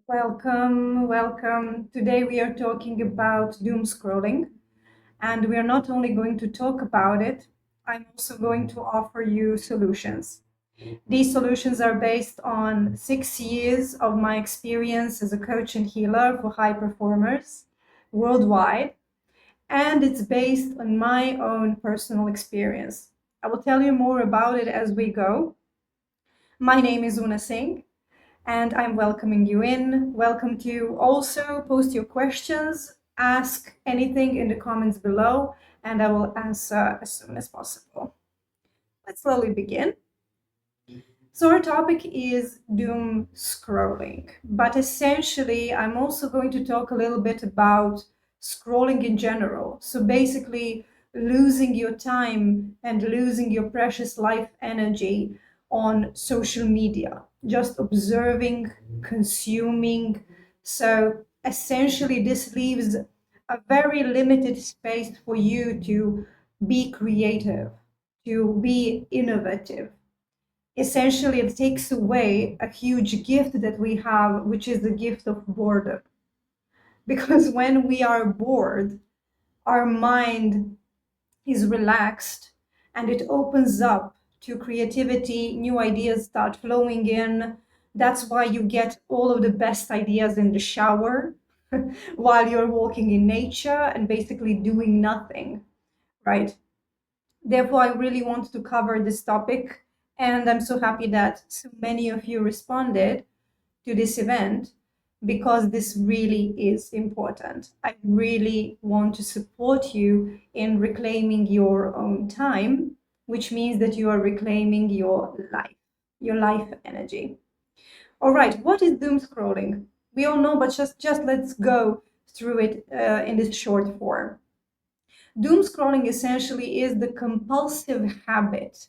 Welcome, welcome. Today we are talking about doom scrolling, and we are not only going to talk about it, I'm also going to offer you solutions. These solutions are based on 6 years of my experience as a coach and healer for high performers worldwide, and it's based on my own personal experience. I will tell you more about it as we go. My name is Una Singh and I'm welcoming you in. Welcome to also post your questions, ask anything in the comments below, and I will answer as soon as possible. Let's slowly begin. So our topic is doom scrolling, but essentially I'm also going to talk a little bit about scrolling in general. So basically losing your time and losing your precious life energy on social media, just observing, consuming. So essentially this leaves a very limited space for you to be creative, to be innovative. Essentially it takes away a huge gift that we have, which is the gift of boredom. Because when we are bored, our mind is relaxed and it opens up to creativity, new ideas start flowing in. That's why you get all of the best ideas in the shower while you're walking in nature and basically doing nothing, right? Therefore, I really want to cover this topic, and I'm so happy that so many of you responded to this event because this really is important. I really want to support you in reclaiming your own time, which means that you are reclaiming your life energy. All right, what is doom scrolling? We all know, but just let's go through it in this short form. Doom scrolling essentially is the compulsive habit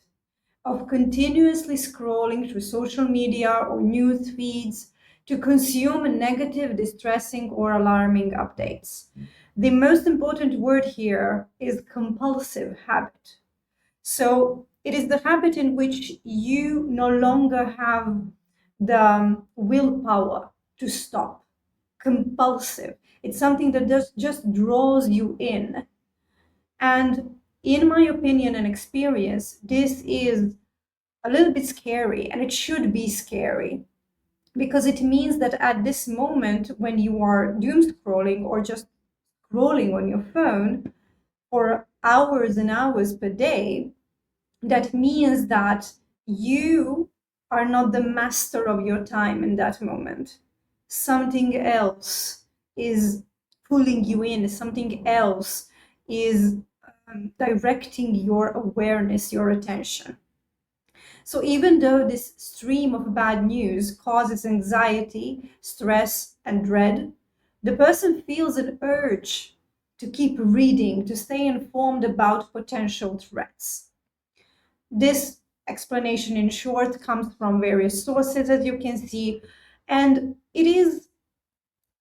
of continuously scrolling through social media or news feeds to consume negative, distressing, or alarming updates. The most important word here is compulsive habit. So it is the habit in which you no longer have the willpower to stop. Compulsive. It's something that just draws you in. And in my opinion and experience, this is a little bit scary, and it should be scary because it means that at this moment when you are doom scrolling or just scrolling on your phone for hours and hours per day, that means that you are not the master of your time in that moment. Something else is pulling you in, something else is directing your awareness, your attention. So even though this stream of bad news causes anxiety, stress, and dread, the person feels an urge to keep reading, to stay informed about potential threats. This explanation, in short, comes from various sources, as you can see, and it is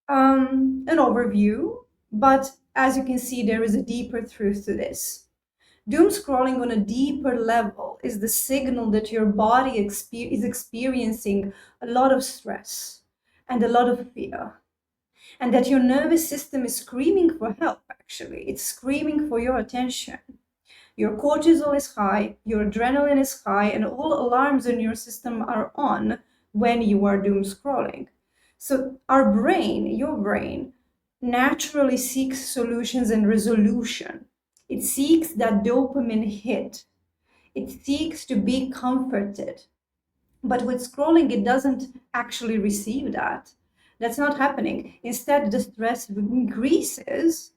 an overview, but as you can see, there is a deeper truth to this. Doom scrolling on a deeper level is the signal that your body is experiencing a lot of stress and a lot of fear, and that your nervous system is screaming for help, actually. It's screaming for your attention. Your cortisol is high, your adrenaline is high, and all alarms in your system are on when you are doom scrolling. So our brain, your brain, naturally seeks solutions and resolution. It seeks that dopamine hit. It seeks to be comforted. But with scrolling, it doesn't actually receive that. That's not happening. Instead, the stress increases.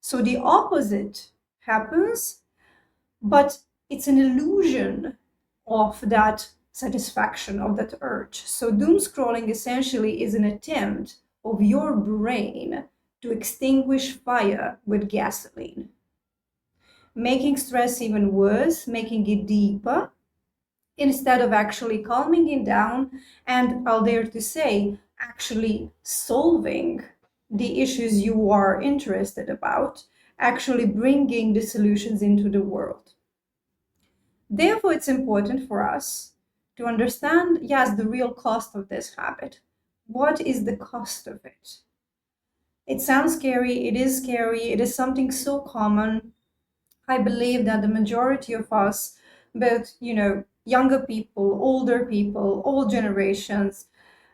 So the opposite happens, but it's an illusion of that satisfaction, of that urge. So doom scrolling essentially is an attempt of your brain to extinguish fire with gasoline, making stress even worse, making it deeper, instead of actually calming it down and, I'll dare to say, actually solving the issues you are interested about, actually bringing the solutions into the world. Therefore, it's important for us to understand, yes, the real cost of this habit. what is the cost of it? It sounds scary, it is scary, it is something so common. I believe that the majority of us, both, younger people, older people, all generations,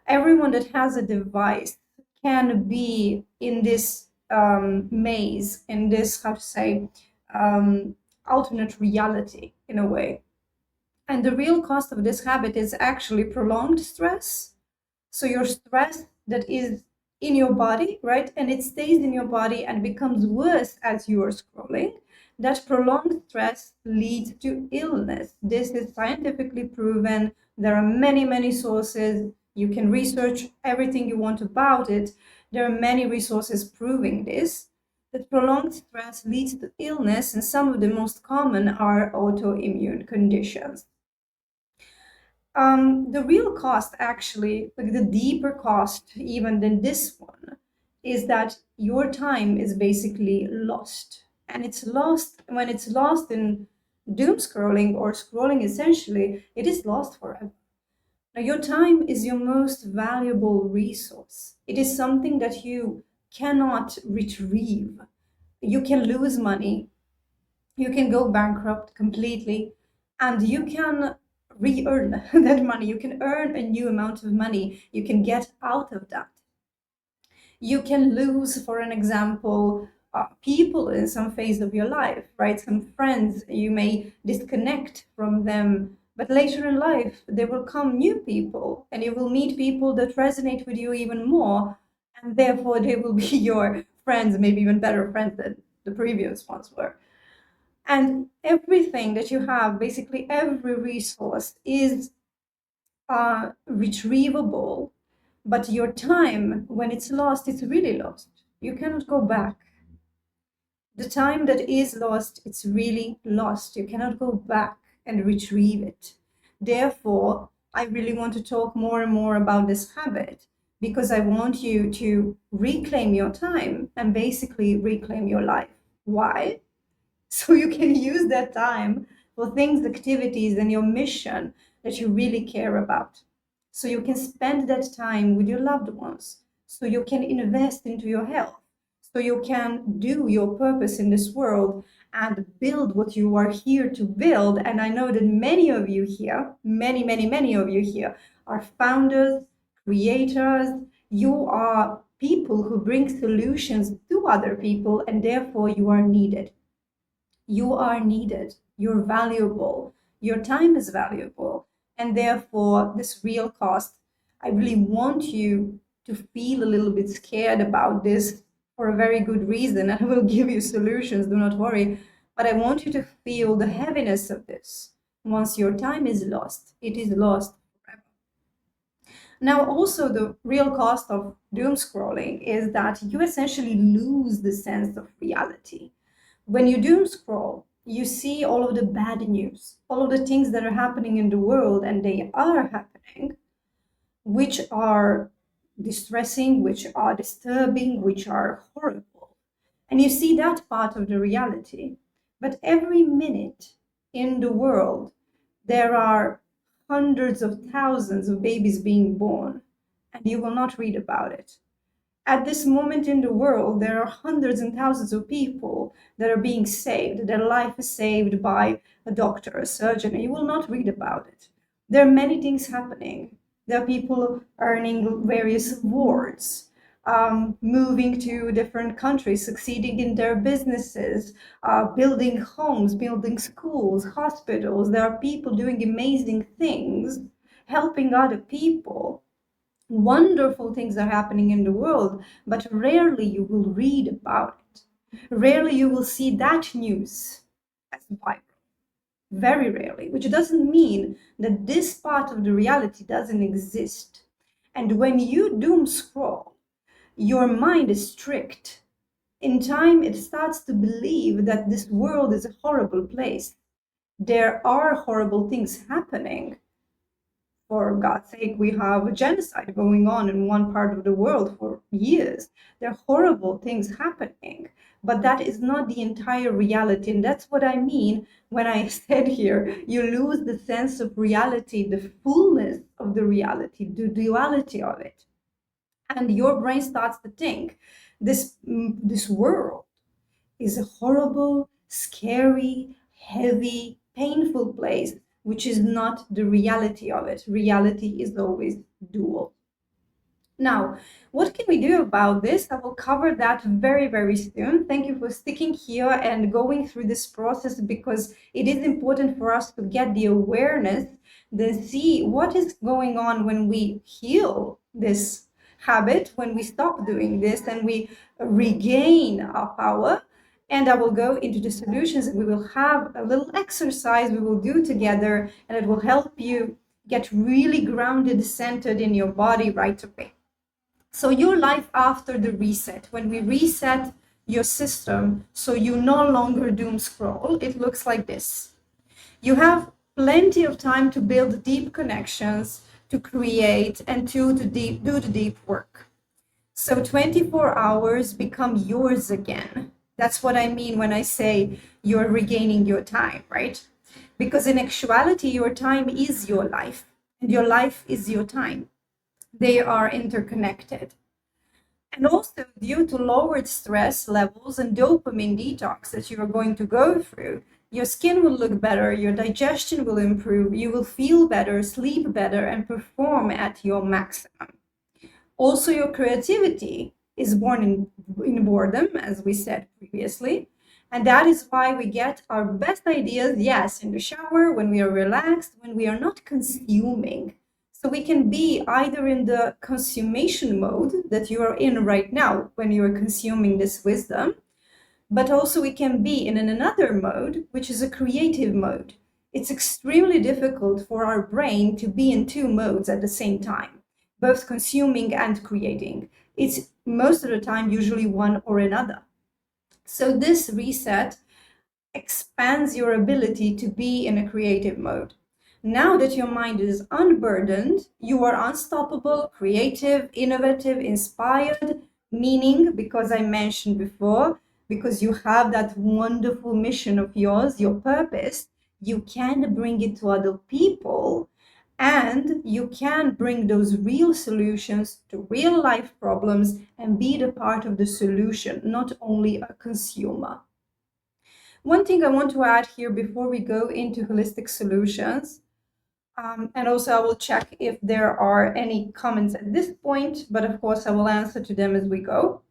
everyone that has a device can be in this maze, in this, how to say, um, alternate reality in a way. And the real cost of this habit is actually prolonged stress. So your stress that is in your body, right? And it stays in your body and becomes worse as you are scrolling. That prolonged stress leads to illness. This is scientifically proven. There are many, many sources. You can research everything you want about it. There are many resources proving this. That prolonged stress leads to illness, and some of the most common are autoimmune conditions. The real cost, actually, like the deeper cost, even than this one, is that your time is basically lost. And it's lost when it's lost in doom scrolling or scrolling essentially, it is lost forever. Now, your time is your most valuable resource. It is something that you cannot retrieve. You can lose money, you can go bankrupt completely, and you can re-earn that money. You can earn a new amount of money. You can get out of that. You can lose, for an example, people in some phase of your life, right? Some friends, you may disconnect from them, but later in life there will come new people, and you will meet people that resonate with you even more, and therefore they will be your friends, maybe even better friends than the previous ones were. And everything that you have, basically every resource, is retrievable. But your time, when it's lost, it's really lost. You cannot go back. The time that is lost, it's really lost. You cannot go back and retrieve it. Therefore, I really want to talk more and more about this habit, because I want you to reclaim your time and basically reclaim your life. Why? So you can use that time for things, activities, and your mission that you really care about. So you can spend that time with your loved ones. So you can invest into your health. So you can do your purpose in this world and build what you are here to build. And I know that many of you here, many, many, many of you here, are founders, creators. You are people who bring solutions to other people, and therefore you are needed. You are needed. You're valuable. Your time is valuable. And therefore, this real cost, I really want you to feel a little bit scared about this for a very good reason. And I will give you solutions, do not worry. But I want you to feel the heaviness of this. Once your time is lost, it is lost forever. Now, also, the real cost of doom scrolling is that you essentially lose the sense of reality. When you doom scroll, you see all of the bad news, all of the things that are happening in the world, and they are happening, which are distressing, which are disturbing, which are horrible. And you see that part of the reality. But every minute in the world, there are hundreds of thousands of babies being born, and you will not read about it. At this moment in the world, there are hundreds and thousands of people that are being saved. Their life is saved by a doctor, a surgeon, and you will not read about it. There are many things happening. There are people earning various awards, moving to different countries, succeeding in their businesses, building homes, building schools, hospitals. There are people doing amazing things, helping other people. Wonderful things are happening in the world, but rarely you will read about it. Rarely you will see that news as viral. Very rarely, which doesn't mean that this part of the reality doesn't exist. And when you doom scroll, your mind is tricked. In time, it starts to believe that this world is a horrible place. There are horrible things happening. For God's sake, we have a genocide going on in one part of the world for years. There are horrible things happening, but that is not the entire reality. And that's what I mean when I said here, you lose the sense of reality, the fullness of the reality, the duality of it. And your brain starts to think this world is a horrible, scary, heavy, painful place, which is not the reality of it. Reality is always dual. Now, what can we do about this? I will cover that very, very soon. Thank you for sticking here and going through this process, because it is important for us to get the awareness, then see what is going on when we heal this habit, when we stop doing this and we regain our power. And I will go into the solutions, and we will have a little exercise we will do together, and it will help you get really grounded, centered in your body right away. So your life after the reset, when we reset your system so you no longer doom scroll, it looks like this. You have plenty of time to build deep connections, to create, and to do the deep work. So 24 hours become yours again. That's what I mean when I say you're regaining your time, right? Because in actuality, your time is your life, and your life is your time. They are interconnected. And also, due to lowered stress levels and dopamine detox that you are going to go through, your skin will look better, your digestion will improve, you will feel better, sleep better, and perform at your maximum. Also, your creativity is born in boredom, as we said previously. And that is why we get our best ideas, yes, in the shower, when we are relaxed, when we are not consuming. So we can be either in the consummation mode that you are in right now when you are consuming this wisdom, but also we can be in another mode, which is a creative mode. It's extremely difficult for our brain to be in two modes at the same time, both consuming and creating. It's most of the time usually one or another. So this reset expands your ability to be in a creative mode. Now that your mind is unburdened, you are unstoppable, creative, innovative, inspired, meaning, because I mentioned before, because you have that wonderful mission of yours, your purpose, you can bring it to other people, and you can bring those real solutions to real life problems and be the part of the solution, not only a consumer. One thing I want to add here before we go into holistic solutions, and also I will check if there are any comments at this point, but of course I will answer to them as we go.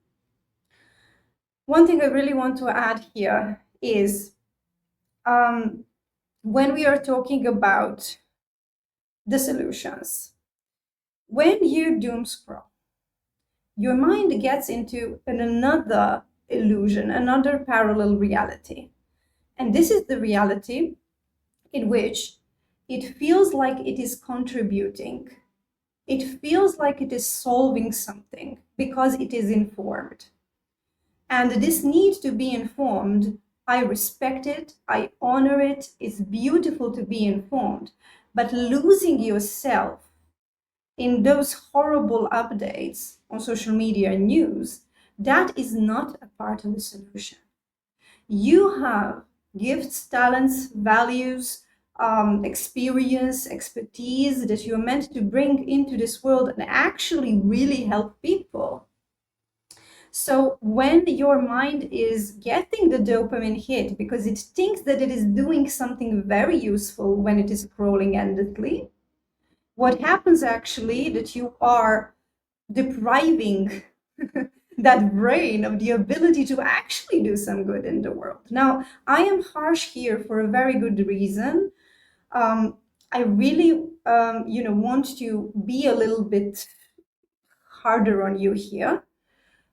One thing I really want to add here is when we are talking about the solutions, when you doom scroll, your mind gets into another illusion, another parallel reality. And this is the reality in which it feels like it is contributing. It feels like it is solving something because it is informed. And this need to be informed, I respect it, I honor it, it's beautiful to be informed. But losing yourself in those horrible updates on social media and news, that is not a part of the solution. You have gifts, talents, values, experience, expertise that you're meant to bring into this world and actually really help people. So when your mind is getting the dopamine hit because it thinks that it is doing something very useful when it is scrolling endlessly, what happens actually that you are depriving that brain of the ability to actually do some good in the world. Now, I am harsh here for a very good reason. I really, want to be a little bit harder on you here.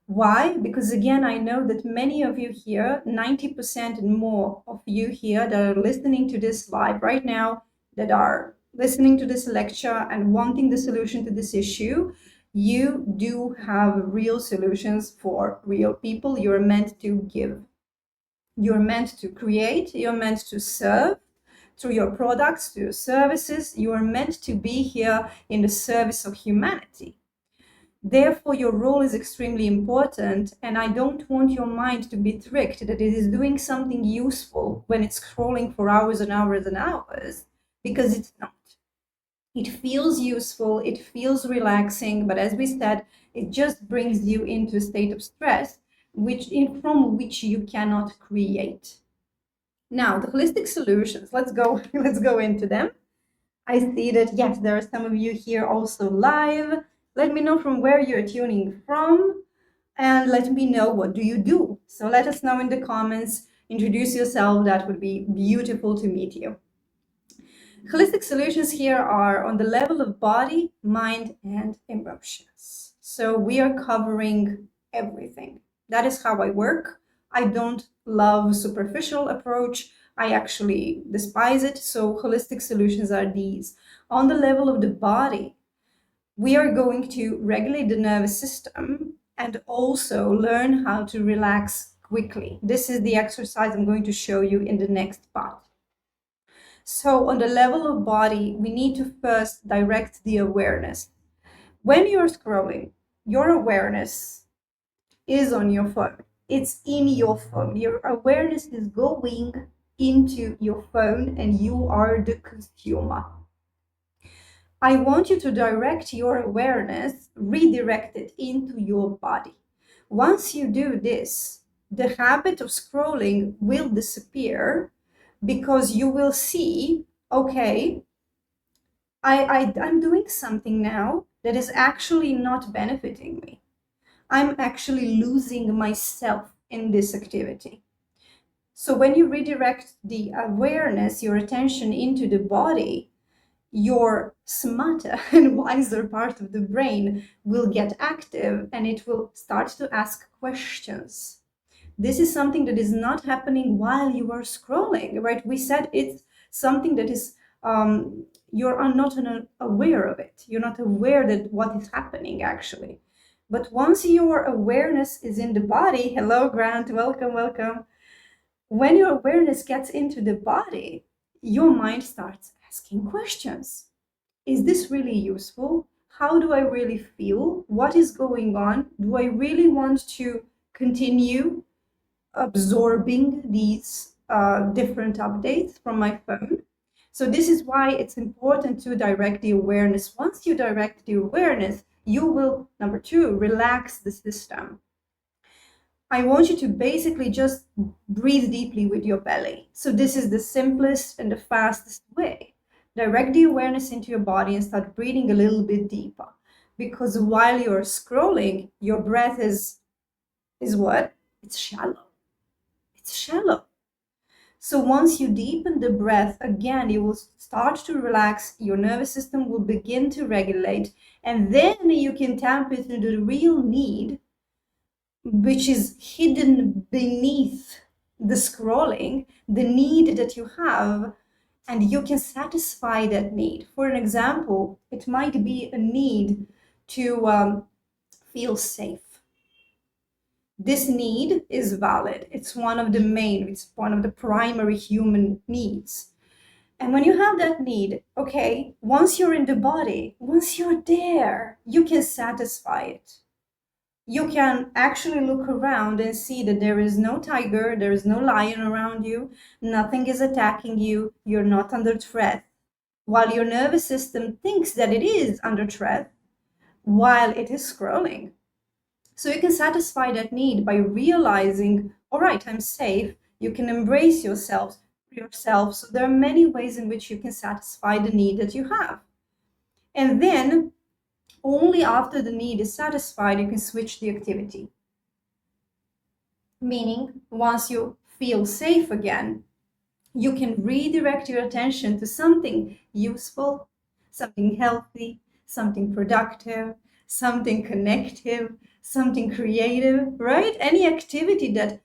Why? Because again, I know that many of you here, 90% and more of you here that are listening to this live right now, that are listening to this lecture and wanting the solution to this issue, you do have real solutions for real people. You're meant to give. You're meant to create. You're meant to serve through your products, through your services. You are meant to be here in the service of humanity. Therefore, your role is extremely important, and I don't want your mind to be tricked that it is doing something useful when it's scrolling for hours and hours and hours, because it's not. It feels useful, it feels relaxing, but as we said, it just brings you into a state of stress, from which you cannot create. Now, the holistic solutions, let's go, let's go into them. I see that, yes, there are some of you here also live. Let me know from where you're tuning from, and let me know what do you do. So let us know in the comments, introduce yourself, that would be beautiful to meet you. Holistic solutions here are on the level of body, mind, and emotions. So we are covering everything. That is how I work. I don't love superficial approach. I actually despise it. So holistic solutions are these. On the level of the body, we are going to regulate the nervous system and also learn how to relax quickly. This is the exercise I'm going to show you in the next part. So on the level of body, we need to first direct the awareness. When you're scrolling, your awareness is on your phone. It's in your phone. Your awareness is going into your phone and you are the consumer. I want you to direct your awareness, redirect it into your body. Once you do this, the habit of scrolling will disappear because you will see, okay, I'm doing something now that is actually not benefiting me. I'm actually losing myself in this activity. So when you redirect the awareness, your attention into the body, your smarter and wiser part of the brain will get active and it will start to ask questions. This is something that is not happening while you are scrolling, right? We said it's something that is you're not aware of it. You're not aware that what is happening actually. But once your awareness is in the body, hello Grant, welcome, welcome. When your awareness gets into the body, your mind starts asking questions. Is this really useful? How do I really feel? What is going on? Do I really want to continue absorbing these different updates from my phone? So this is why it's important to direct the awareness. Once you direct the awareness, you will, number two, relax the system. I want you to basically just breathe deeply with your belly. So this is the simplest and the fastest way. Direct the awareness into your body and start breathing a little bit deeper. Because while you're scrolling, your breath is what? It's shallow. It's shallow. So once you deepen the breath, again, you will start to relax, your nervous system will begin to regulate, and then you can tap into the real need, which is hidden beneath the scrolling, the need that you have, and you can satisfy that need. For an example, it might be a need to feel safe. This need is valid. It's one of the primary human needs. And when you have that need, okay, once you're in the body, once you're there, you can satisfy it. You can actually look around and see that there is no tiger, there is no lion around you, nothing is attacking you, you're not under threat. While your nervous system thinks that it is under threat while it is scrolling. So you can satisfy that need by realizing, all right, I'm safe. You can embrace yourself. So there are many ways in which you can satisfy the need that you have. And then only after the need is satisfied, you can switch the activity. Meaning, once you feel safe again, you can redirect your attention to something useful, something healthy, something productive, something connective, something creative, right? Any activity that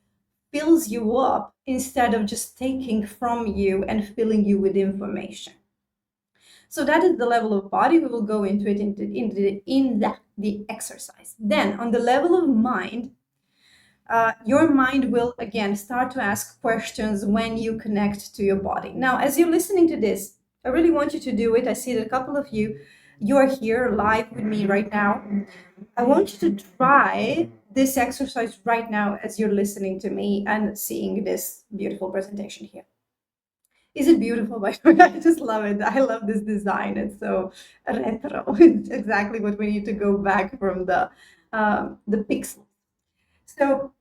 fills you up instead of just taking from you and filling you with information. So that is the level of body. We will go into it in the exercise. Then on the level of mind, your mind will again start to ask questions when you connect to your body. Now, as you're listening to this, I really want you to do it. I see that a couple of you are here live with me right now. I want you to try this exercise right now as you're listening to me and seeing this beautiful presentation here. Is it beautiful? By the way, I just love it. I love this design. It's so retro. It's exactly what we need to go back from the pixel. So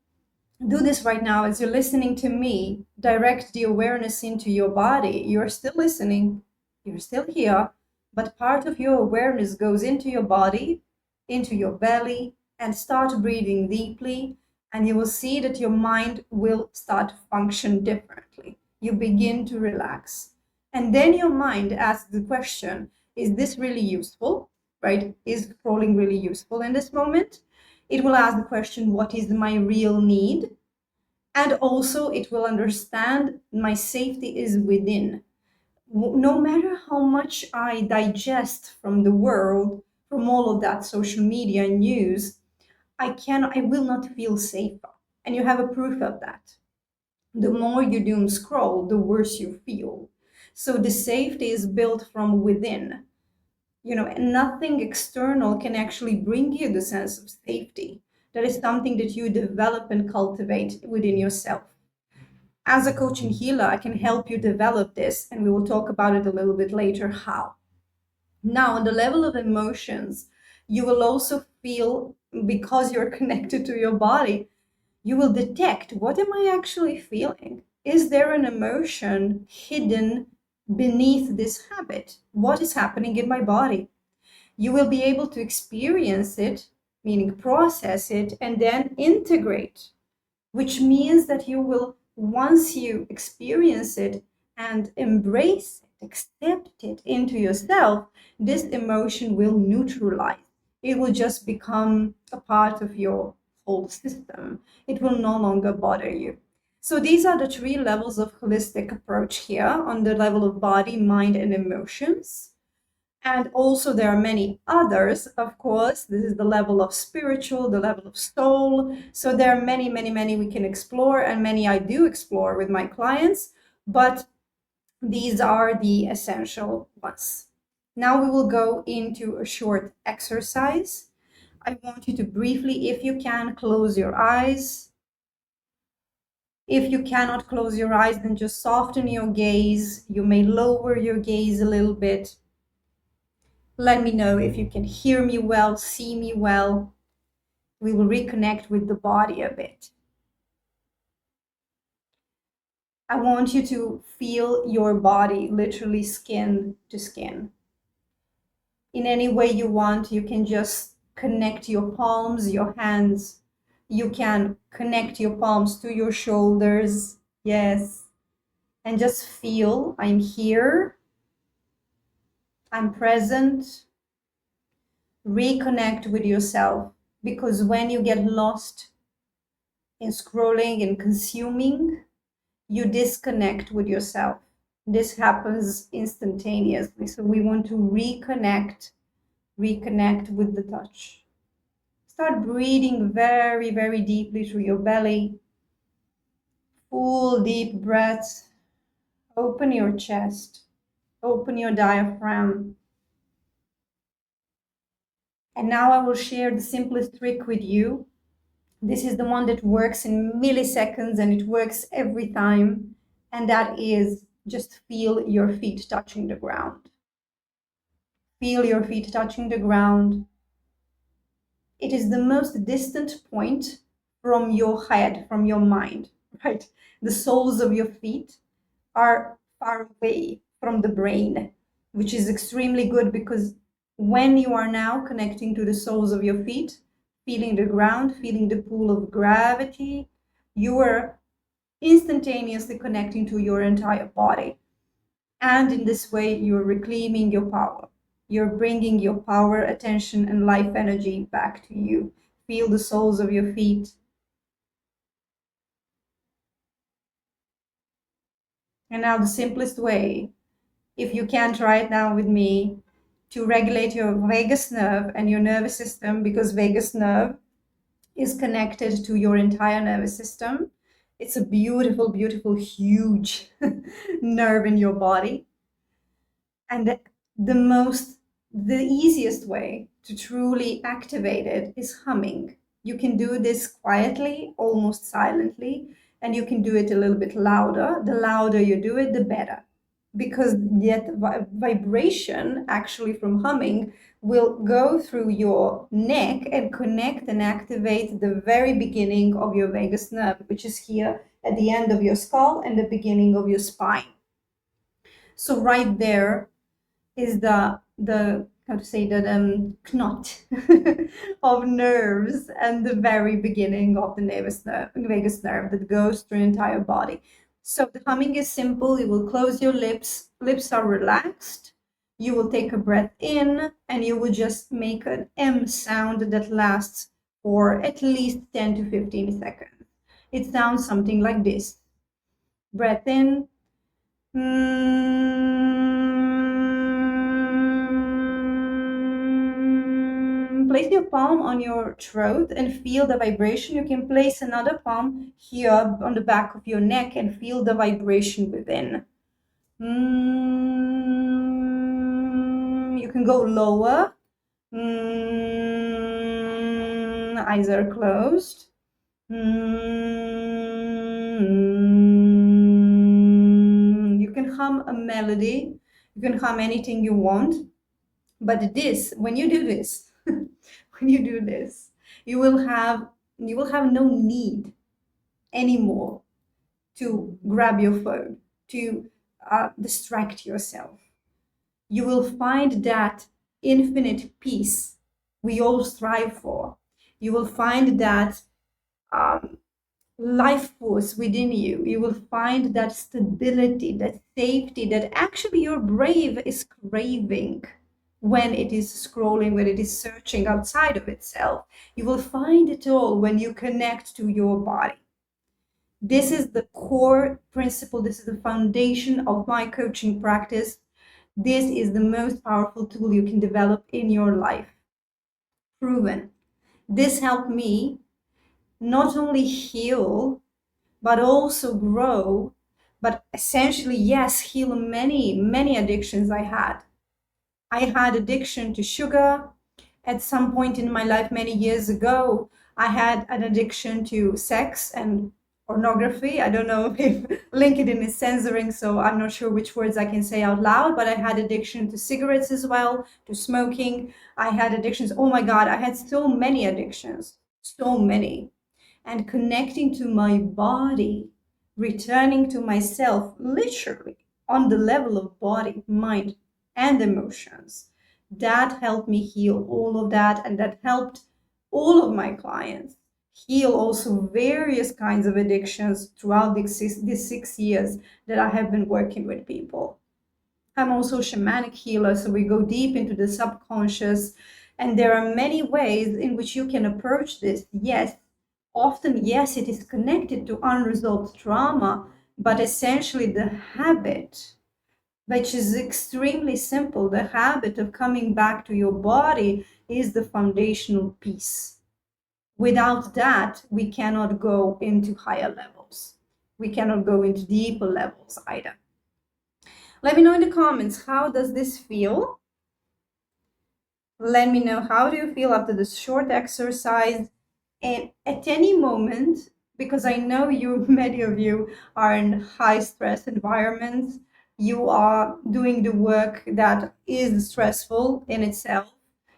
do this right now as you're listening to me. Direct the awareness into your body. You're still listening. You're still here, but part of your awareness goes into your body, into your belly, and start breathing deeply. And you will see that your mind will start to function differently. You begin to relax. And then your mind asks the question, is this really useful? Right? Is scrolling really useful in this moment? It will ask the question, what is my real need? And also, it will understand my safety is within. No matter how much I digest from the world, from all of that social media and news, I will not feel safer. And you have a proof of that. The more you doom scroll, the worse you feel. So the safety is built from within. And nothing external can actually bring you the sense of safety. That is something that you develop and cultivate within yourself. As a coach and healer, I can help you develop this, and we will talk about it a little bit later how. Now, on the level of emotions, you will also feel, because you're connected to your body, you will detect, what am I actually feeling? Is there an emotion hidden beneath this habit? What is happening in my body? You will be able to experience it, meaning process it, and then integrate, which means that you will, once you experience it and embrace it, accept it into yourself, this emotion will neutralize. It will just become a part of your whole system. It will no longer bother you. So these are the three levels of holistic approach here on the level of body, mind, and emotions. And also there are many others, of course. This is the level of spiritual, the level of soul. So there are many, many, many we can explore, and many I do explore with my clients, but these are the essential ones. Now we will go into a short exercise. I want you to briefly, if you can, close your eyes. If you cannot close your eyes, then just soften your gaze. You may lower your gaze a little bit. Let me know if you can hear me well, see me well. We will reconnect with the body a bit. I want you to feel your body literally skin to skin. In any way you want, you can just connect your palms, your hands. You can connect your palms to your shoulders. Yes. And just feel I'm here. I'm present. Reconnect with yourself, because when you get lost in scrolling and consuming, you disconnect with yourself. This happens instantaneously. So we want to reconnect with the touch. Start breathing very, very deeply through your belly. Full deep breaths. Open your chest. Open your diaphragm. And now I will share the simplest trick with you. This is the one that works in milliseconds and it works every time. And that is, just feel your feet touching the ground. Feel your feet touching the ground. It is the most distant point from your head, from your mind, right? The soles of your feet are far away from the brain, which is extremely good, because when you are now connecting to the soles of your feet, feeling the ground, feeling the pull of gravity, you are instantaneously connecting to your entire body. And in this way, you're reclaiming your power. You're bringing your power, attention, and life energy back to you. Feel the soles of your feet. And now the simplest way, if you can try it now with me, to regulate your vagus nerve and your nervous system, because vagus nerve is connected to your entire nervous system. It's a beautiful, beautiful, huge nerve in your body. And the easiest way to truly activate it is humming. You can do this quietly, almost silently, and you can do it a little bit louder. The louder you do it, the better. because that vibration actually from humming will go through your neck and connect and activate the very beginning of your vagus nerve, which is here at the end of your skull and the beginning of your spine. So right there is the how to say that knot of nerves and the very beginning of the vagus nerve that goes through the entire body. So the humming is simple. You will close your lips are relaxed. You will take a breath in and you will just make an M sound that lasts for at least 10 to 15 seconds. It sounds something like this. Breath in. Place your palm on your throat and feel the vibration. You can place another palm here on the back of your neck and feel the vibration within. You can go lower. Eyes are closed. You can hum a melody. You can hum anything you want. But this, when you do this, you will have no need anymore to grab your phone, to distract yourself. You will find that infinite peace we all strive for. You will find that life force within you. You will find that stability, that safety that actually your brain is craving when it is scrolling, when it is searching outside of itself. You will find it all when you connect to your body. This is the core principle. This is the foundation of my coaching practice. This is the most powerful tool you can develop in your life. Proven. This helped me not only heal, but also grow, but essentially, yes, heal many, many addictions I had. I had addiction to sugar. At some point in my life, many years ago, I had an addiction to sex and pornography. I don't know if LinkedIn is censoring, so I'm not sure which words I can say out loud, but I had addiction to cigarettes as well, to smoking. I had addictions. Oh my God, I had so many addictions, so many. And connecting to my body, returning to myself, literally on the level of body, mind, and emotions. That helped me heal all of that, and that helped all of my clients heal also various kinds of addictions throughout these 6 years that I have been working with people. I'm also a shamanic healer, so we go deep into the subconscious, and there are many ways in which you can approach this. Yes, often, yes, it is connected to unresolved trauma, but essentially the habit, which is extremely simple, the habit of coming back to your body is the foundational piece. Without that, we cannot go into higher levels. We cannot go into deeper levels either. Let me know in the comments, how does this feel? Let me know, how do you feel after this short exercise? And at any moment, because I know you, many of you are in high stress environments, you are doing the work that is stressful in itself.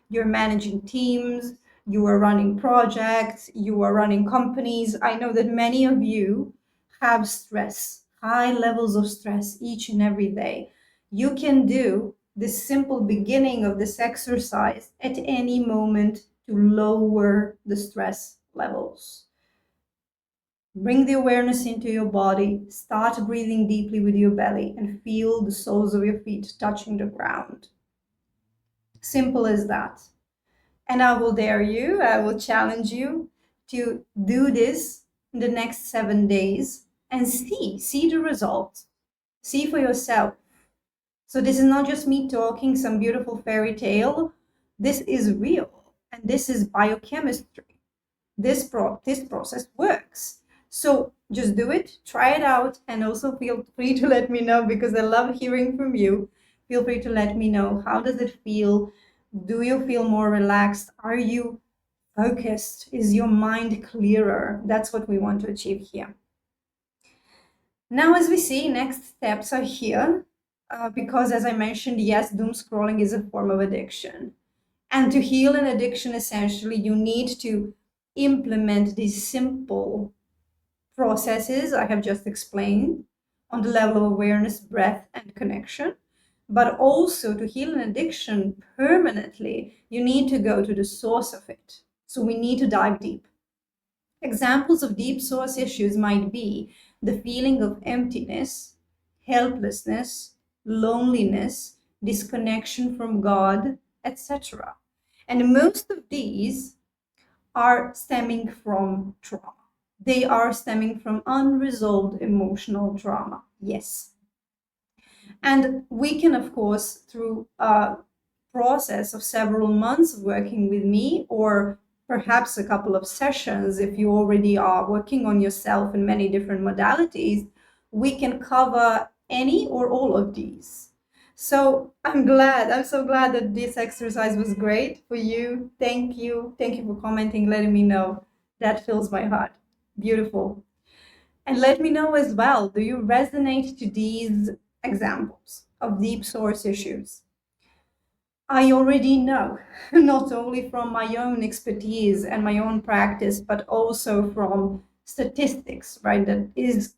You're managing teams, you are running projects, you are running companies. I know that many of you have stress, high levels of stress each and every day. You can do this simple beginning of this exercise at any moment to lower the stress levels. Bring the awareness into your body, start breathing deeply with your belly, and feel the soles of your feet touching the ground. Simple as that. And I will dare you, I will challenge you to do this in the next 7 days and see the results. See for yourself. So this is not just me talking some beautiful fairy tale. This is real, and this is biochemistry. This process works. So just do it, try it out, and also feel free to let me know, because I love hearing from you. Feel free to let me know, how does it feel? Do you feel more relaxed? Are you focused? Is your mind clearer? That's what we want to achieve here. Now, as we see, next steps are here. because, as I mentioned, yes, doom scrolling is a form of addiction. And to heal an addiction, essentially, you need to implement these simple processes I have just explained on the level of awareness, breath, and connection. But also to heal an addiction permanently, you need to go to the source of it. So we need to dive deep. Examples of deep source issues might be the feeling of emptiness, helplessness, loneliness, disconnection from God, etc. And most of these are stemming from trauma. They are stemming from unresolved emotional trauma. Yes. And we can, of course, through a process of several months of working with me, or perhaps a couple of sessions, if you already are working on yourself in many different modalities, we can cover any or all of these. So I'm so glad that this exercise was great for you. Thank you. Thank you for commenting, letting me know. That fills my heart. Beautiful. And let me know as well, do you resonate to these examples of deep source issues? I already know, not only from my own expertise and my own practice, but also from statistics, right? That is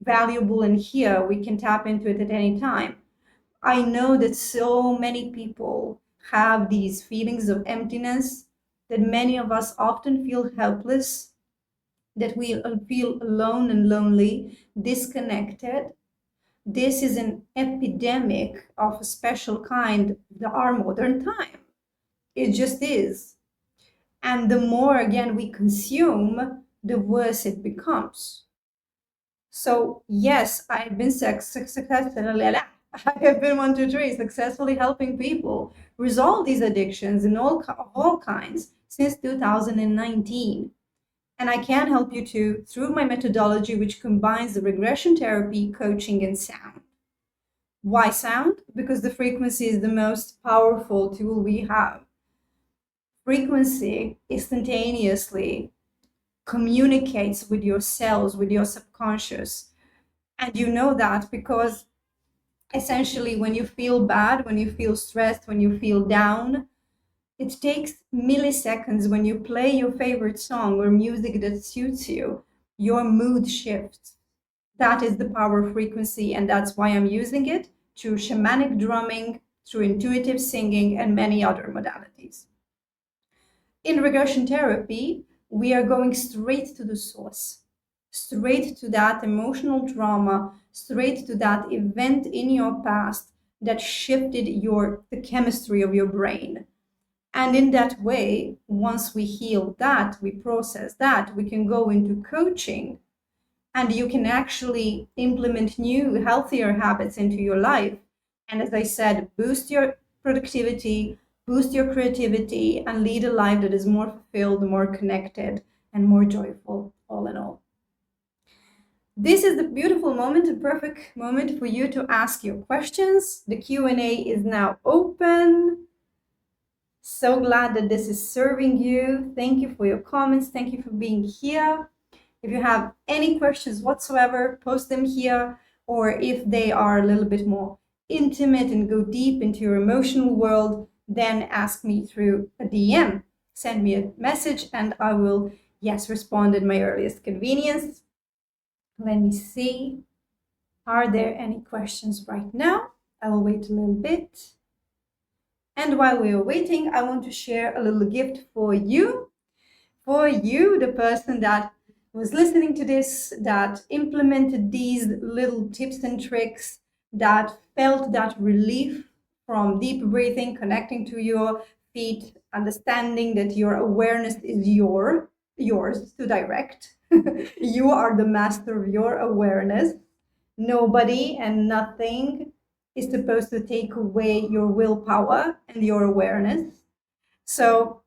valuable, and here we can tap into it at any time. I know that so many people have these feelings of emptiness, that many of us often feel helpless, that we feel alone and lonely, disconnected. This is an epidemic of a special kind of our modern time. It just is. And the more, again, we consume, the worse it becomes. So, yes, I've been I have been 1, 2, 3, successfully helping people resolve these addictions in all kinds since 2019. And I can help you too through my methodology, which combines the regression therapy, coaching, and sound. Why sound? Because the frequency is the most powerful tool we have. Frequency instantaneously communicates with your cells, with your subconscious. And you know that because essentially when you feel bad, when you feel stressed, when you feel down, it takes milliseconds. When you play your favorite song or music that suits you, your mood shifts. That is the power of frequency, and that's why I'm using it through shamanic drumming, through intuitive singing, and many other modalities. In regression therapy, we are going straight to the source, straight to that emotional trauma, straight to that event in your past that shifted the chemistry of your brain. And in that way, once we heal that, we process that, we can go into coaching, and you can actually implement new, healthier habits into your life. And as I said, boost your productivity, boost your creativity, and lead a life that is more fulfilled, more connected, and more joyful, all in all. This is the beautiful moment, the perfect moment for you to ask your questions. The Q&A is now open. So glad that this is serving you. Thank you for your comments. Thank you for being here. If you have any questions whatsoever, post them here, or if they are a little bit more intimate and go deep into your emotional world, then ask me through a DM. Send me a message and I will, yes, respond at my earliest convenience. Let me see. Are there any questions right now? I will wait a little bit. And while we are waiting, I want to share a little gift for you. For you, the person that was listening to this, that implemented these little tips and tricks, that felt that relief from deep breathing, connecting to your feet, understanding that your awareness is yours to direct. You are the master of your awareness. Nobody and nothing is supposed to take away your willpower and your awareness. So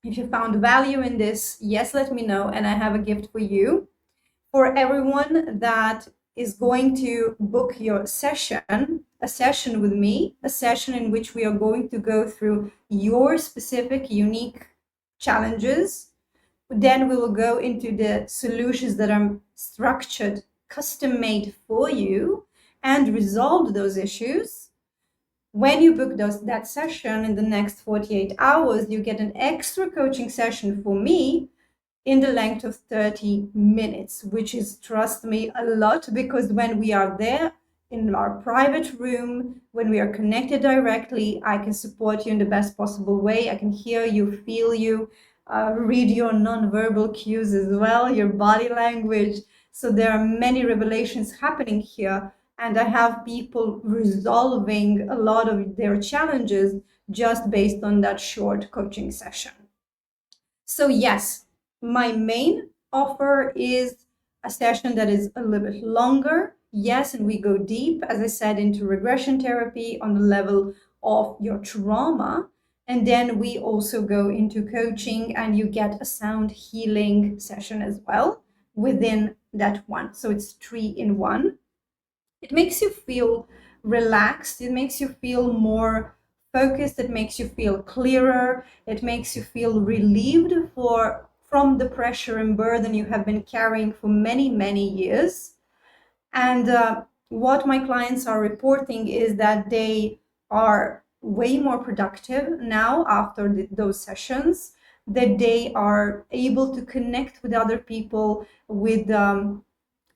if you found value in this, yes, let me know. And I have a gift for you. For everyone that is going to book your session, a session with me, a session in which we are going to go through your specific, unique challenges. Then we will go into the solutions that are structured, custom made for you. and resolved those issues, when you book that session in the next 48 hours, you get an extra coaching session for me in the length of 30 minutes, which is, trust me, a lot, because when we are there in our private room, when we are connected directly, I can support you in the best possible way. I can hear you, feel you, read your nonverbal cues as well, your body language. So there are many revelations happening here. And I have people resolving a lot of their challenges just based on that short coaching session. So yes, my main offer is a session that is a little bit longer. Yes, and we go deep, as I said, into regression therapy on the level of your trauma. And then we also go into coaching, and you get a sound healing session as well within that one. So it's 3 in 1. It makes you feel relaxed. It makes you feel more focused. It makes you feel clearer. It makes you feel relieved from the pressure and burden you have been carrying for many, many years. And what my clients are reporting is that they are way more productive now after those sessions, that they are able to connect with other people with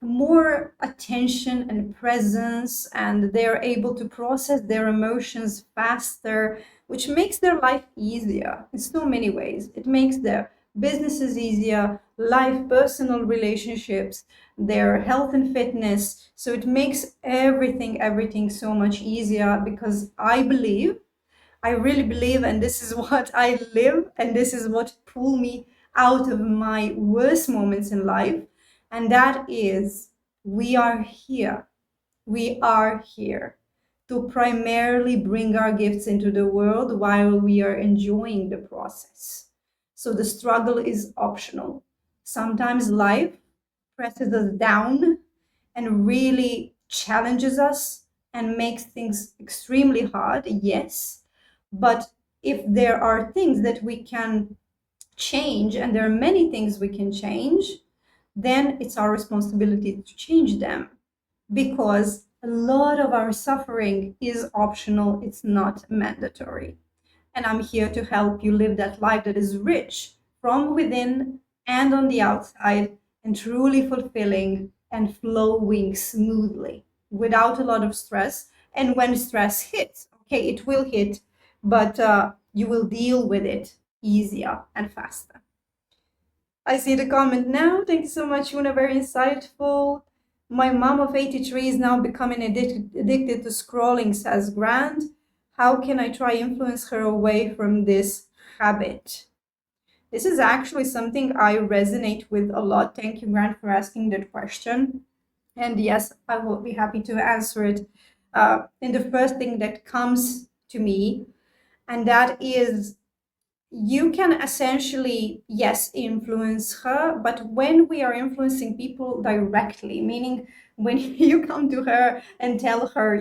more attention and presence, and they're able to process their emotions faster, which makes their life easier in so many ways. It makes their businesses easier, life, personal relationships, their health and fitness. So it makes everything so much easier, because I really believe, and this is what I live, and this is what pulled me out of my worst moments in life. And that is, we are here. We are here to primarily bring our gifts into the world while we are enjoying the process. So the struggle is optional. Sometimes life presses us down and really challenges us and makes things extremely hard, yes. But if there are things that we can change, and there are many things we can change, then it's our responsibility to change them, because a lot of our suffering is optional, it's not mandatory. And I'm here to help you live that life that is rich from within and on the outside, and truly fulfilling and flowing smoothly without a lot of stress. And when stress hits, okay, it will hit, but you will deal with it easier and faster. I see the comment now. Thank you so much, Una. Very insightful. My mom of 83 is now becoming addicted to scrolling, says Grant. How can I try influence her away from this habit? This is actually something I resonate with a lot. Thank you, Grant, for asking that question. And yes, I will be happy to answer it in the first thing that comes to me. And that is, you can essentially, yes, influence her, but when we are influencing people directly, meaning when you come to her and tell her,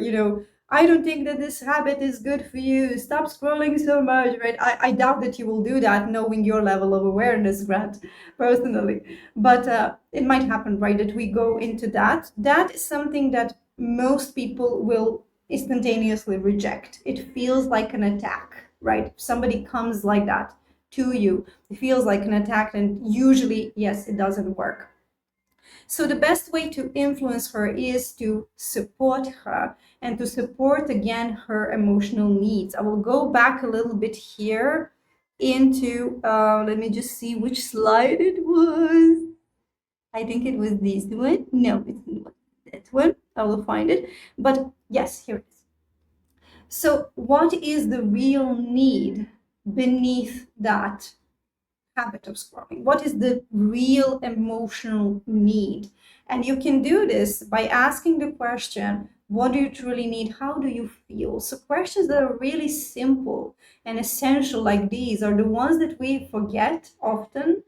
I don't think that this habit is good for you, stop scrolling so much, right? I doubt that you will do that, knowing your level of awareness, Grant, personally. But it might happen, right, that we go into that. That is something that most people will instantaneously reject. It feels like an attack, right? If somebody comes like that to you, it feels like an attack, and usually, yes, it doesn't work. So the best way to influence her is to support her, and to support again her emotional needs. I will go back a little bit here into, let me just see which slide it was. I think it was this one. No, it's not that one. I will find it. But yes, here it is. So what is the real need beneath that habit of scrolling? What is the real emotional need? And you can do this by asking the question, what do you truly need? How do you feel? So questions that are really simple and essential like these are the ones that we forget often.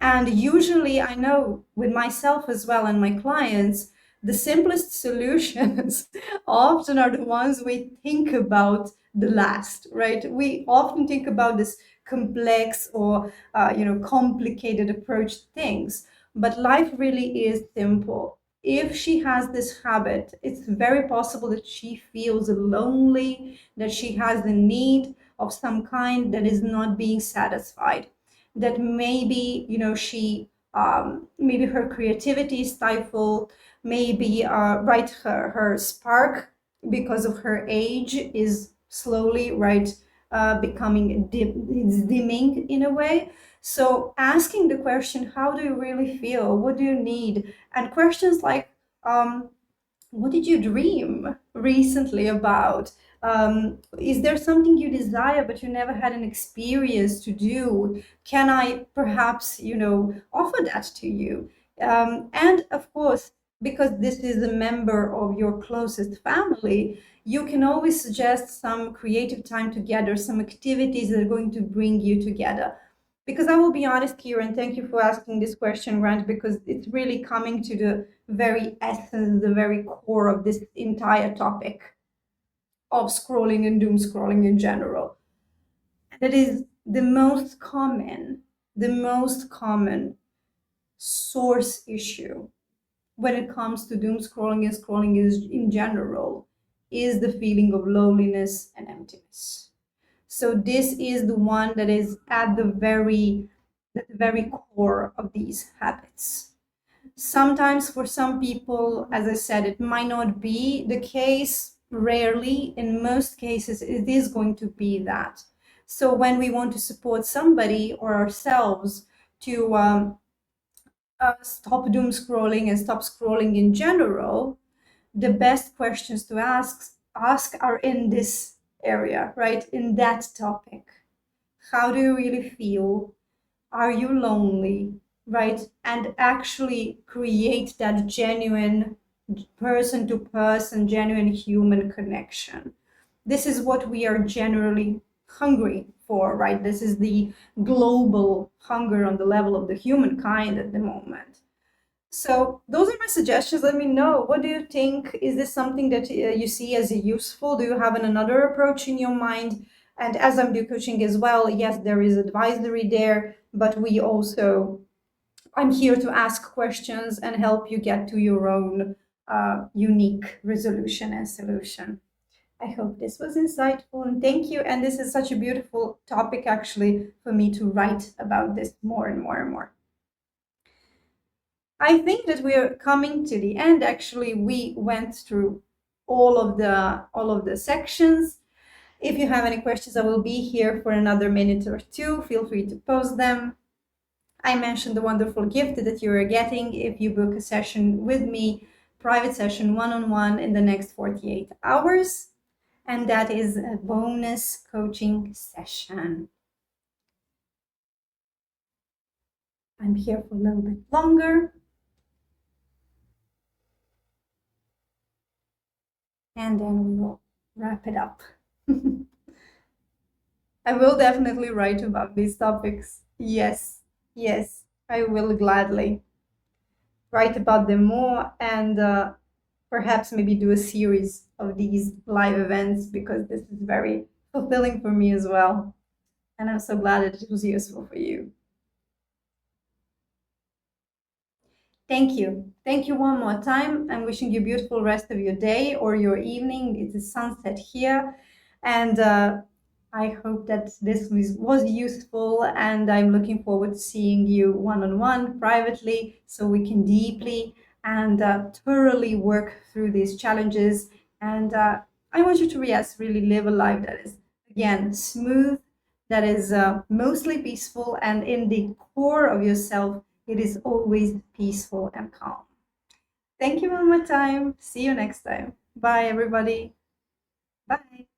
And usually, I know with myself as well and my clients, the simplest solutions often are the ones we think about the last, right? We often think about this complex or complicated approach to things, but life really is simple. if she has this habit, it's very possible that she feels lonely, that she has the need of some kind that is not being satisfied, that maybe, maybe her creativity is stifled, maybe, right, her spark, because of her age, is slowly, right, becoming it's dimming in a way. So asking the question, how do you really feel? What do you need? And questions like, what did you dream recently about? Is there something you desire but you never had an experience to do? Can I perhaps, offer that to you? And of course, because this is a member of your closest family, you can always suggest some creative time together, some activities that are going to bring you together. Because I will be honest here, and thank you for asking this question, Grant, because it's really coming to the very essence, the very core of this entire topic of scrolling and doom scrolling in general. That is the most common source issue when it comes to doom scrolling and scrolling is in general is the feeling of loneliness and emptiness. So this is the one that is at the very core of these habits. Sometimes for some people, as I said, it might not be the case. Rarely, in most cases, it is going to be that. So when we want to support somebody or ourselves to stop doom scrolling and stop scrolling in general, the best questions to ask are in this area, right? In that topic. How do you really feel? Are you lonely, right? And actually create that genuine person to person, genuine human connection. This is what we are generally hungry for, right? This is the global hunger on the level of the humankind at the moment. So those are my suggestions. Let me know. What do you think? Is this something that you see as useful? Do you have another approach in your mind? And as I'm do coaching as well, yes, there is advisory there, but I'm here to ask questions and help you get to your own unique resolution and solution. I hope this was insightful and thank you. And this is such a beautiful topic actually for me to write about this more and more and more. I think that we are coming to the end. Actually, we went through all of the sections. If you have any questions, I will be here for another minute or two. Feel free to post them. I mentioned the wonderful gift that you are getting if you book a session with me, private session one-on-one in the next 48 hours. And that is a bonus coaching session. I'm here for a little bit longer. And then we will wrap it up. I will definitely write about these topics. Yes, yes, I will gladly write about them more and perhaps maybe do a series of these live events because this is very fulfilling for me as well. And I'm so glad that it was useful for you. Thank you. Thank you one more time. I'm wishing you a beautiful rest of your day or your evening. It is sunset here. And I hope that this was useful. And I'm looking forward to seeing you one-on-one privately so we can deeply and thoroughly work through these challenges. And I want you to, yes, really live a life that is, again, smooth, that is mostly peaceful, and in the core of yourself, it is always peaceful and calm. Thank you one more time. See you next time. Bye, everybody. Bye.